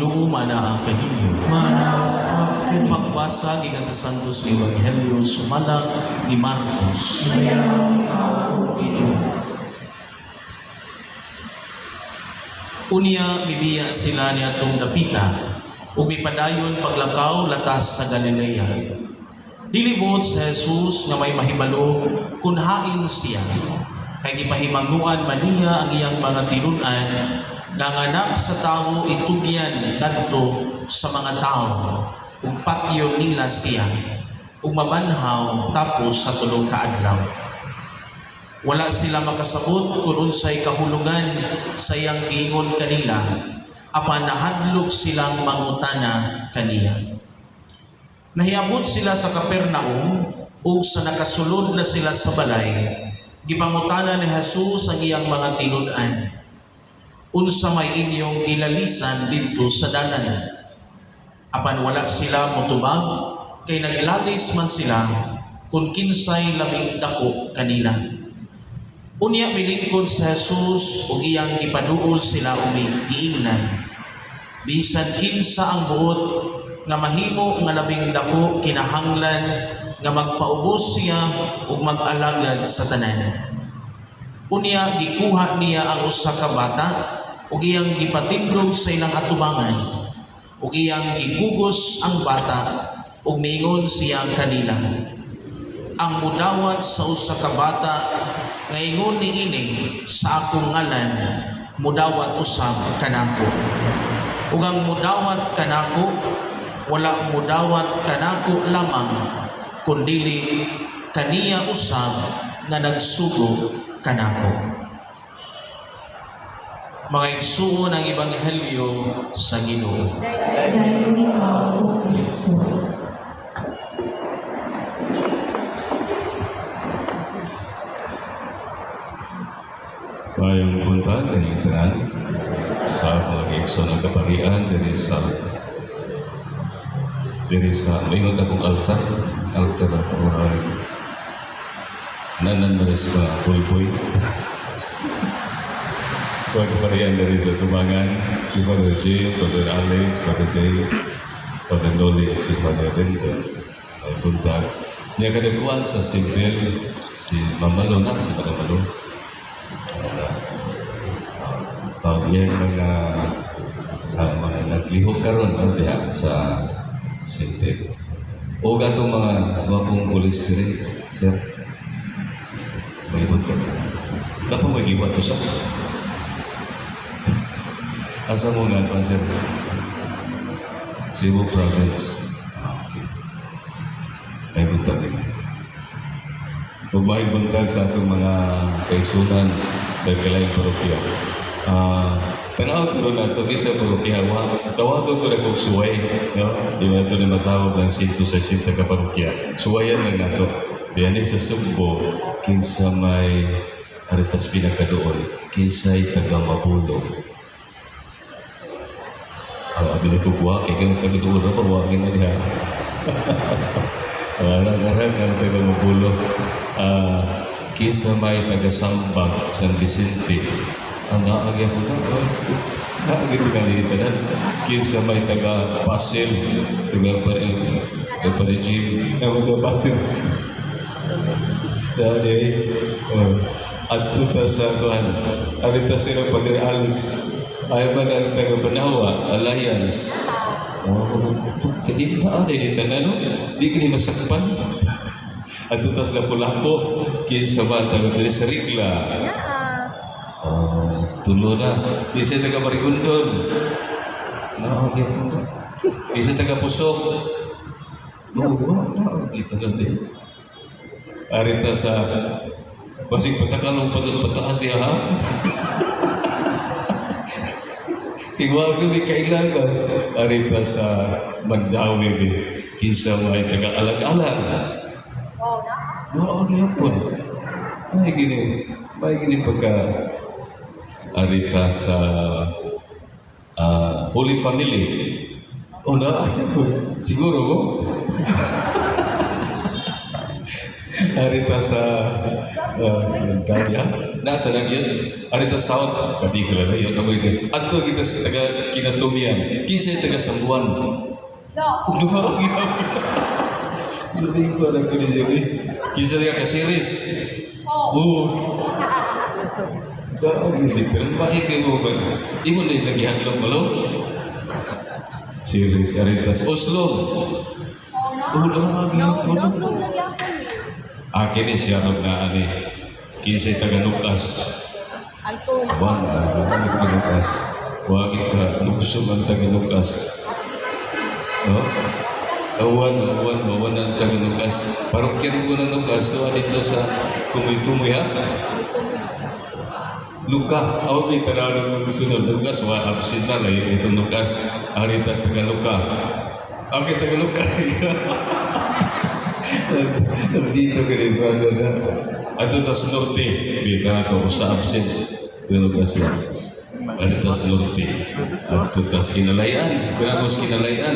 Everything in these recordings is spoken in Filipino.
Ginoo manaa kaninyo. Magbasa gikan sa Santos Ebanghelyo sumalang ni Marcos. Unya bibiya sila ni atong dapita ug mipadayon paglakaw latas sa Galilea. Dilibot sa Jesus nga may mahibalo kun hain siya. Kay gipahimangnuan man niya ang iyang mga tinun-an nga ang anak sa tao itugyan ngadto sa mga tao ug patyon nila siya ug mabanhaw tapos sa tulong ka adlaw. Wala sila makasabot kung unsay kahulugan sa iyang giingon kanila, apan nahadlok silang mangutana kaniya. Nahiabot sila sa Capernaum ug sa nakasulod na sila sa balay, gipangutana ni Jesus ang iyang mga tinun-an. Unsa may inyong gilalisan dito sa dalan? Apan wala sila motubag, kay naglalis man sila kung kinsay labing dako kanila. Unya milingkod sa Jesus ug iyang gipaduol sila giingnan. Bisan kinsa ang buot nga mahimo nga labing dako kinahanglan nga magpaubos siya ug mag-alagad sa tanan. Unya gikuha niya ang usa ka bata ug iyang gipatindog sa ilang atubangan ug iyang gigugos ang bata ug miingon siya kanila, ang mudawat sa usa ka bata nga ingon niini sa akong ngalan mudawat usab kanako. Ug ang mudawat kanako wala mudawat kanako lamang kundili kaniya usab nga nagsugo kanako. Mga igsuon ang Ebanghelyo sa Ginoo. Mayong punta din itanan sa pag-igsoon ng kaparian diri sa mayroon akong altar ang pangurahan nanan na sa pulpoy kaparian dari sa tumangan si Father J, Father Alex, Father Day, Father Noli, si Father Bento ay punta niya kadakuan sa simple si Mamalo na si Mamalo yan mga naglihok karon diha sa Sintel. O gatong mga gwapong pulis diri, sir. May buntot. Dapat may giwat ko siya. Asa mo nga pa, sir? Cebu Province. Okay. May buntot din. Kung may buntag sa atong mga kaigsunan sa kalayang parokya, tanaw ko na ito, isa parokya, tawagan ko na kong suway, no? Di ba ito na matawag ng 160 ka parokya. Suwayan lang na ito. Diyan sa Sumbo, kinsa may haritas pinakadoon, kinsa'y taga-mabulong. Abin ko buwa, kaya kaya taga-doon na pawagin na niya. Arang-arang ang taga-mabulong. Kinsa may taga-Sambag, San Vicente, ang naagya ko na, naagya ko na dito na. Kinsa may taga-Pasil, taga-Parejim, taga-Pasil. Dahil, at tuta sa Tuhan, alita sila Padre Alex, ay ba na taga-Banawa, Alliance. Kadintaan ay dito na, no? Di ka ni masakpan. At tuta sila Pulaco, kinsa ba taga-Padre Sarigla. Tulo na. Isa taga Marigondon. Naagyan mo na. Isa taga Pusok. Ito na din. Arita sa basing patakalong pataas niya, ha? Kiwag na may kailangan. Arita sa Mandawi, kinsa may taga Alag-alag. Naagyan po. May gini pagka arita sa Holy Family. Na, siguro ko. Arita sa Kaya. Natalang yun. Arita South. Pati kilala yun. Ato kita sa taga Kinatumian. Kisay taga Sambuan. Duha. Hindi ko alam ko niya. Kisay taga Kasiris. Hindi ko alam. Bakit kayo ba? Imo na yung nagihanlong malo? Siris. Arita sa Oslo. Akin ni siya na ani kinsay taga-Lucas. Wag taga-Lucas. Wag ka luksong ang taga-Lucas. No? Awan ang taga-Lucas. Parokyan ko ng Lucas doon dito sa Tumoy-Tumoy ha. Luka. May taranong ng sunod. Lucas, absent na lang itong Lucas. Aritas taga-Luka. Akin taga-Luka. Dito ka rin, brother na. Ato tas norte. Bika na ito sa absent. Lucas yan. Ato tas norte. Ato tas Kinalayan. Pinagos Kinalayan.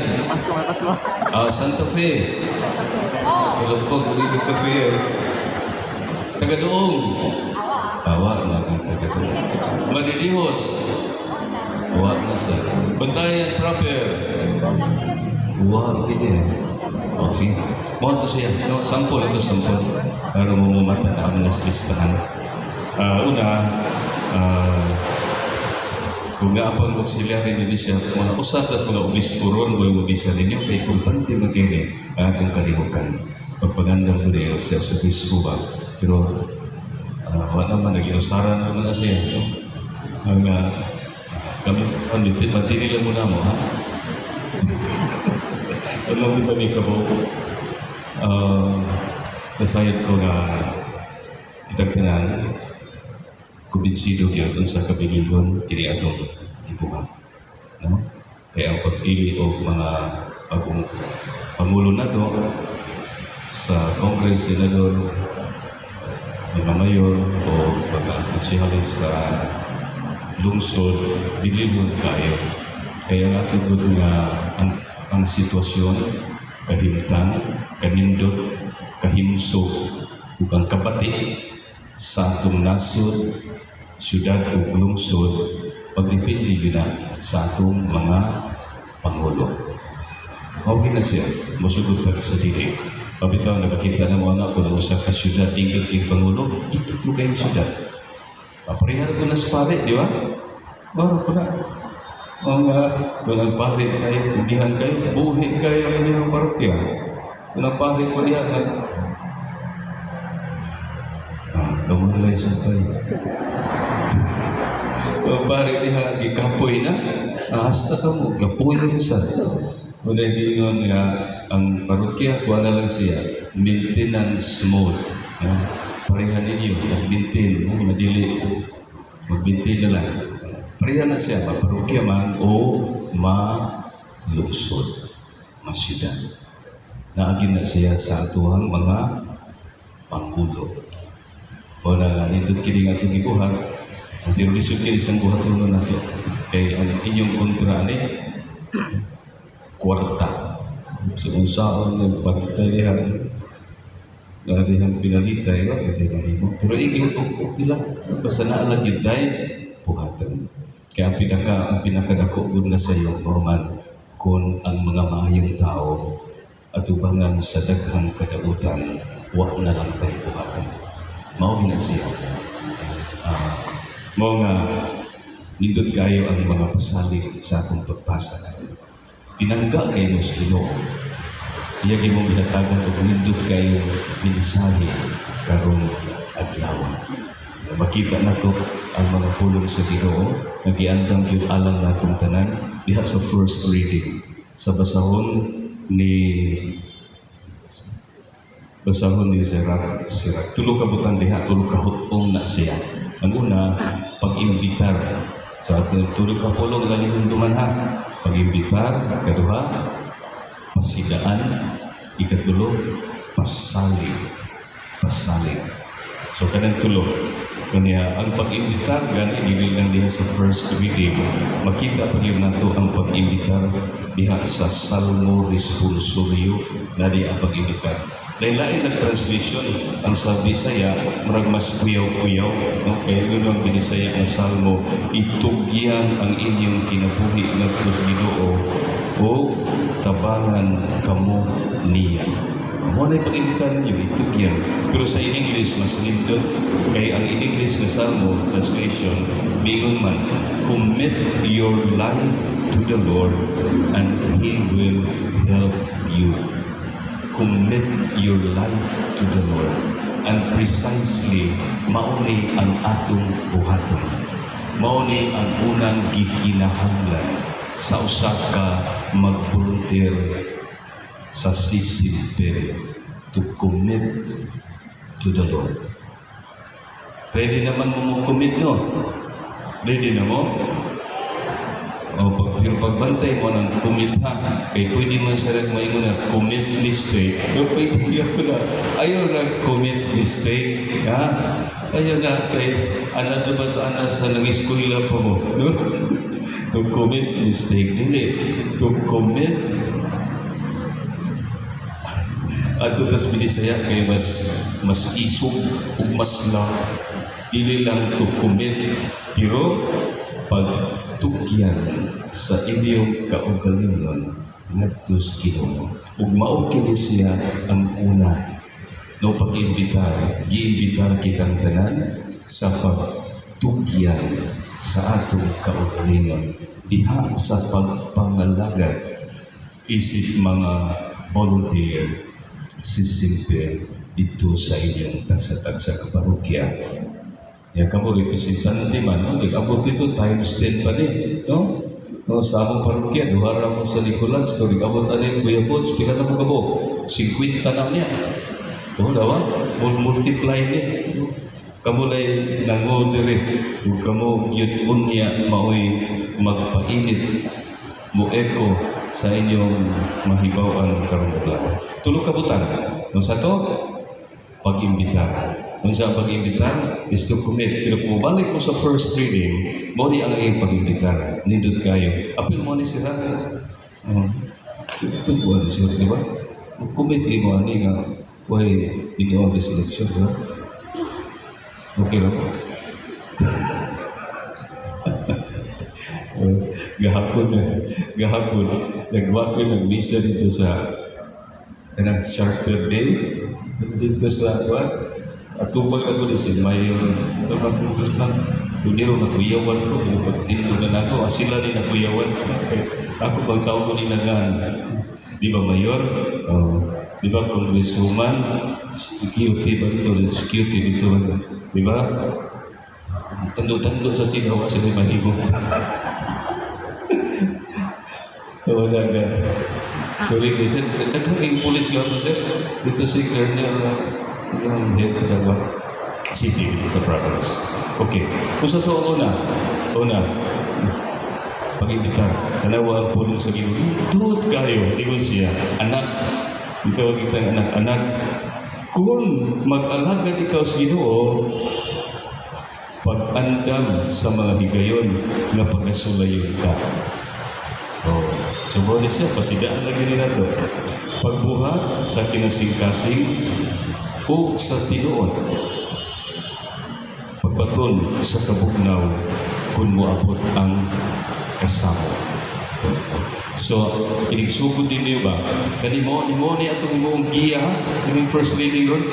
Santa Fe. Kalapag ulit Santa Fe. Taga-Doong. Awa na kang taga-Doong. Madidihos. Awa na sa. Bantayan proper. Wow, hindi rin. Sige. Mohon to siya. No, sampol ito, sampol. Para mamumata na ang listahan. Una, kung nga pang auxiliary din siya, mga usatas, mga obispuron, mga obisya ninyo, kay importante magkini ang atong kalihukan. Pagpagandang po rin siya sa bispo ba. Pero, wala naman, nag-inusaran naman na siya. No? Ang, kami, matili lang muna mo, ha? Alam mo kami kabo, nasayad ko na kitagtanan, kumbinsido kaya doon sa kabiligon, kini atong kibuha. No? Kaya ang pagpili o mga pangulo na to sa Congress, Senador, mga mayor o mga konsehalis sa lungsod, biligon kayo. Kaya natugod nga ang sitwasyon, kahimtang, kanindot, kahimsog, upang kapati sa atong nasod, syudad o lungsod, pagdipindi yun na sa atong mga pangulo. Okay na siya, masugod pa sa dili. Pabitaw, nakakita na mga anak ko na sa kasyudad, dingdot kayong pangulo, dito po kayong syudad. Paparihar ko na sa pare, di ba? Baro ko na. Kung ang parit kayo, kugihan kayo, buhin kayo inyong parokya. Kung ang parit mo diyan, kamu na lang sumpay. Kung ang parit diyan, gikapoy na, hasta ka mo, kapoy na lisan. Kung hindi yun nga, ang parokya, kuha na lang siya, maintenance mode. Parehan ninyo, mag-maintain, madili, mag-maintain na lang. Pareha na siya, maparokya man o malusod, masyidan. Naagin na siya sa atuhang mga panggulo. O na nindot kini nga itong ibuhat, ang tinulisod kini isang buhat na nato. Kaya ang inyong kontra ni, kwarta. Sa unsaon ng pagtayihan, narihan pinalitay, ito yung mahimo. Pero okay lang, basta naalagid tayo, buhatan. Kaya ang pinakadako gud na sa iyo, Norman, kung ang mga maayong tao at ubangan sa daghang kadautan, wa na lang tayo buhatan. Mao gina siya. Mao nga, nindot kayo ang mga pasalig sa atong pagpasa. Pinangga kayo sa Ginoo. Iya gimong gihatagan og nindot kayo mensahe karon adlaw. Makita nako ang mga pulong sa Ginoo nagiandam gyud alang natong tanan diha sa first reading sa basahon ni Sirach. Tulo ka butang diha, tulo ka hutong na siya. Ang una, pag-imbitar sa atong tulo ka pulong nga hinumduman ha. Pag-imbitar, kaduha, pasidaan, ikatulo, pasalig. So kanang tulo. Kanya ang pag-imbitar gani dili lang diha sa first reading. Makita pa gyud nato ang pag-imbitar diha sa Salmo Responsorio na diha ang pag-imbitar. Lain-lain na translation ang sa Bisaya murag mas kuyaw-kuyaw, no? Kaya yun ang binisaya ng Salmo, itugyan ang inyong kinabuhi ngadto sa Ginoo o tabangan kamo niya. Mo na ipag-imbitar ninyo, itugyan. Pero sa in-English, mas lindot. Kaya ang in-English na Salmo translation, bingon man, commit your life to the Lord and He will help you. Commit your life to the Lord. And precisely, mauni ang atong buhaton. Mauni ang unang gikinahanglan sa usa ka mag-volunteer sa sisimper to commit to the Lord. Ready naman mo commit, no? Ready na mo? Pero pagbantay mo ng commit ha, kay pwede man sa rin maingon na commit mistake. No, pwede ako na. Ayaw na commit mistake. Ha? Ayaw na kay anado ba ito sa nang-eskwela pa mo? No? To commit mistake. Dili. To commit ato tas binisaya kay mas isog ug mas lang dili lang to commit pero pagtukyan sa inyong kaugalingon ngadto sa Ginoo ug mao kini siya ang una no pag-imbitar giimbitar kitang tanan sa pagtukyan sa atong kaugalingon diha sa pagpangalagad isip mga volunteer sisimper dito sa inyong tagsa-tagsa kaparokya. Ya kamu representante man, no? Nag-abot dito times 10 pa din, no? No, sa among parokya, duhara mo sa Nicolas, pero nag-abot na din Kuya Bots, pila na mo kabo? 50 na niya. O, dawa? Multiply niya. Kamu lay nangodere, ug kamu yun unya maoy magpainit mo eko sa inyong mahibawan karong adlaw. Tulo kabutan. No sa to pag-imbitar. Kung sa pag-imbitar is to commit. Pero kung balik mo sa first reading, mo di ang iyong pag-imbitar. Nindot kayo. Apil mo ni sila. Tungkuhan ni sila, di ba? Commit mo ani nga why iniwag resolution, di ba? Okay lang. Gahapon nagwa ko nagmisa dito sa kanang charter day dito sa atubag ako di si Mayor Tumagpugos man tuniro na kuyawan ko pagtito na ako sila din na kuyawan ako pag tao ko ninagan di ba Mayor di ba Congresswoman security ba dito security dito di ba tando-tando sa sinaw kasi may mahigong wala ka. Sorry, sir. Nagkakaing police nga po, sir. Dito si Colonel yung head sa city, sa province. Okay. Kung sa ito una, pag-ibitar. Dalawa ang pulong sa Ginoo. Duot kayo, ingon siya. Anak, ikaw kita anak. Kung mag-alagad ikaw sa Ginoo, pag-andam sa mga higayon na pag-asulayon ka. So, bawal siya, pasidaan lagi rin nato. Pagbuhat sa kinasing-kasing o sa tinuod. Pagbaton sa kabugnaw kung moabot ang kasama. So, inigsugod din niyo ba? Kanimo ni atong imong giya, yung first reading ron,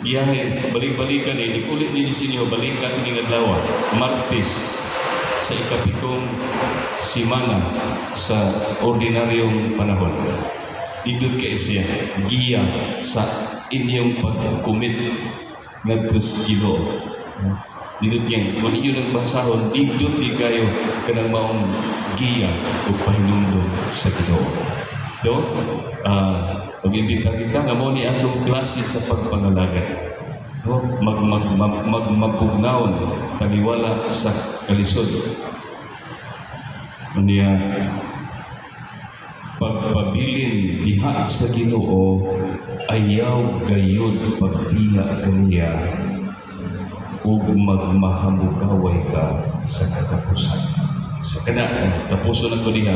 giyahin, balik-balikan eh, ikulit niyo sinyo, balikan tining adlaw, Martes, sa ikapitong simana sa ordinaryong panahon. Idot kay siya, giya sa inyong pag-commit ngadto sa Ginoo. Idot yan, kung inyo nagbasahon, idot di kayo kanang maong giya o pahinumdum sa Ginoo. So, pag-imbita kita, nga mo ni atong klase sa pagpangalagad. No? Magpugnaon, paniwala sa kalisod. Niya pagpabilin diha sa Ginoo ayaw gayud pagbiya kaniya ug magmahamugaway ka sa katapusan. Sa kana tapuson nato diha